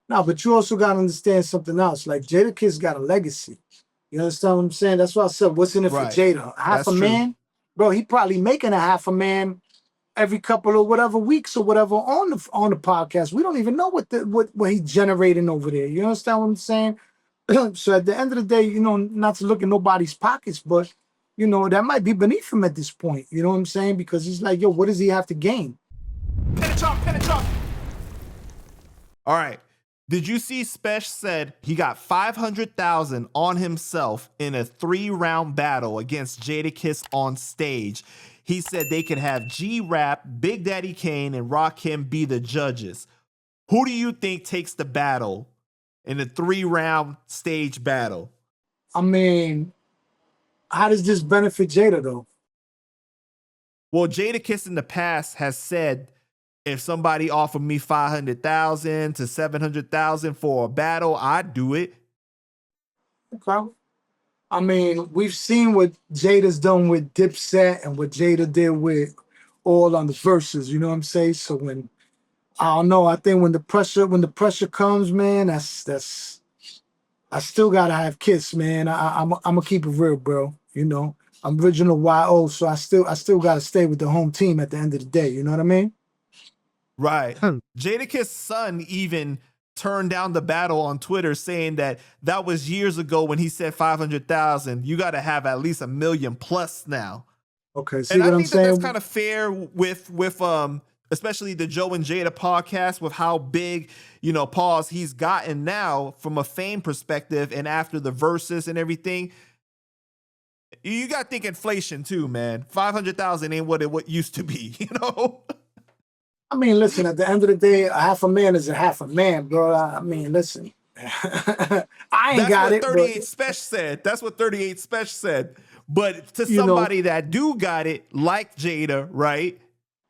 No, but you also got to understand something else. Like Jadakiss got a legacy. You understand what I'm saying? That's why I said, what's in it for Right. Jada? Half a That's true. man, bro. He probably making a half a man every couple of whatever weeks or whatever on the podcast. We don't even know what he's generating over there. You understand what I'm saying? So at the end of the day, not to look in nobody's pockets, but that might be beneath him at this point. You know what I'm saying? Because he's like, yo, what does he have to gain? All right. Did you see Spesh said he got 500,000 on himself in a 3-round battle against Jadakiss on stage? He said they could have G-Rap, Big Daddy Kane, and Rakim be the judges. Who do you think takes the battle in a 3-round stage battle? I mean, how does this benefit Jada though? Well, Jadakiss in the past has said, if somebody offered me 500,000 to 700,000 for a battle, I'd do it. Okay. I mean, we've seen what Jada's done with Dipset and what Jada did with all on the verses. You know what I'm saying? So I don't know. I think when the pressure comes, man, that's I still gotta have Kiss, man. I'm gonna keep it real, bro. I'm original YO, so I still gotta stay with the home team at the end of the day. You know what I mean? Right. Jadakiss' son even turned down the battle on Twitter, saying that was years ago when he said 500,000. You got to have at least 1 million plus now. Okay, see and what I I'm think that that's saying? kind of fair with especially the Joe and Jada podcast, with how big, pause he's gotten now from a fame perspective, and after the verses and everything. You got to think inflation too, man. 500,000 ain't what it used to be, I mean, listen, at the end of the day, a half a man is a half a man, bro. I mean, listen. I ain't That's got what it, but 38 Spesh said. That's what 38 Spesh said. But to you know, somebody that do got it, like Jada, right?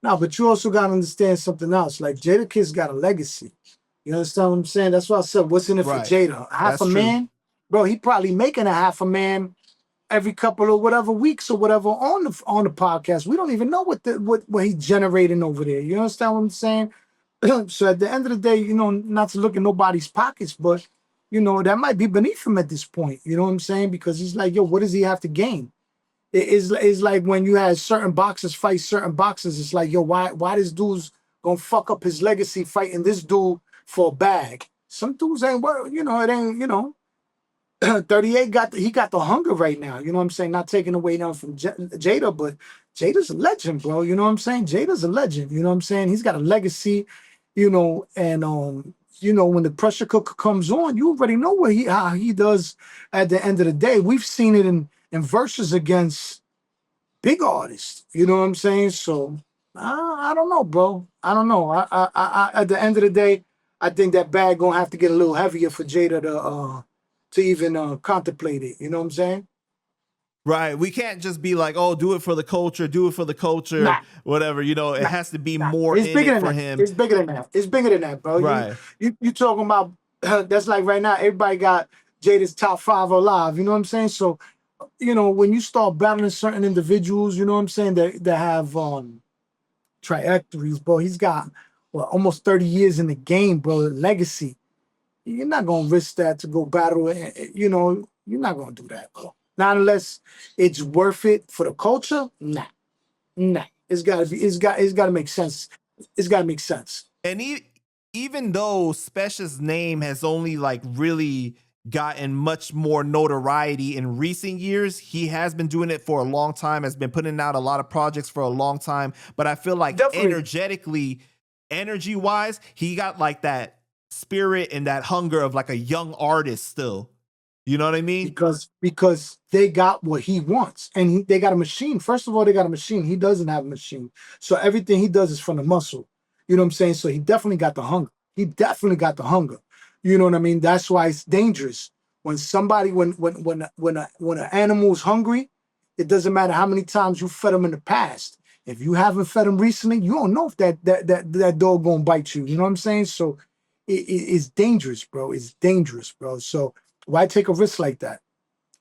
no, but you also gotta understand something else. Like Jadakiss got a legacy. You understand what I'm saying? That's why I said, what's in it for Right. Jada? Half That's a true. man, bro. He probably making a half a man every couple of whatever weeks or whatever on the podcast. We don't even know what he's generating over there. You understand what I'm saying? So at the end of the day, not to look in nobody's pockets, but that might be beneath him at this point. You know what I'm saying? Because he's like, yo, what does he have to gain? It's like when you had certain boxers fight certain boxers. It's like, yo, why this dude's gonna fuck up his legacy fighting this dude for a bag? Some dudes ain't worth, it ain't, 38 got the hunger right now. You know what I'm saying? Not taking away now from Jada, but Jada's a legend, bro. You know what I'm saying? Jada's a legend. You know what I'm saying? He's got a legacy, and when the pressure cooker comes on, you already know how he does at the end of the day. We've seen it in verses against big artists. You know what I'm saying? So I don't know, bro. I don't know. At the end of the day, I think that bag gonna have to get a little heavier for Jada to even contemplate it. You know what I'm saying? Right. We can't just be like, oh, do it for the culture, Nah, whatever. It nah, has to be nah. more It's in bigger it than for that. him. It's bigger than that. It's bigger than that, bro. Right. You talking about that's like right now, everybody got Jada's top 5 alive. You know what I'm saying? So, when you start battling certain individuals, you know what I'm saying, that have trajectories, bro. He's got almost 30 years in the game, bro. Legacy. You're not gonna risk that to go battle. You're not gonna do that, bro. Not unless it's worth it for the culture. Nah, nah. It's gotta be. It's gotta make sense. It's gotta make sense. And even though Spesh's name has only like really gotten much more notoriety in recent years, he has been doing it for a long time, has been putting out a lot of projects for a long time. But I feel like Definitely. energy wise, he got like that spirit and that hunger of like a young artist still. You know what I mean? Because they got what he wants, and they got a machine. First of all, they got a machine. He doesn't have a machine, so everything he does is from the muscle. You know what I'm saying? So he definitely got the hunger. He definitely got the hunger. You know what I mean? That's why it's dangerous when somebody when an animal's hungry. It doesn't matter how many times you fed him in the past. If you haven't fed him recently, you don't know if that dog gonna bite you. You know what I'm saying? So it's dangerous, bro. It's dangerous, bro. So why take a risk like that?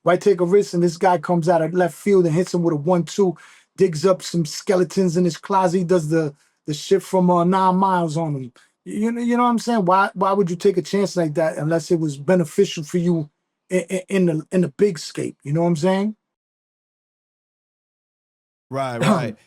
Why take a risk and this guy comes out of left field and hits him with a 1-2, digs up some skeletons in his closet, he does the shit from 9 miles on him. You know what I'm saying? Why would you take a chance like that unless it was beneficial for you in the big scape? You know what I'm saying? Right, right.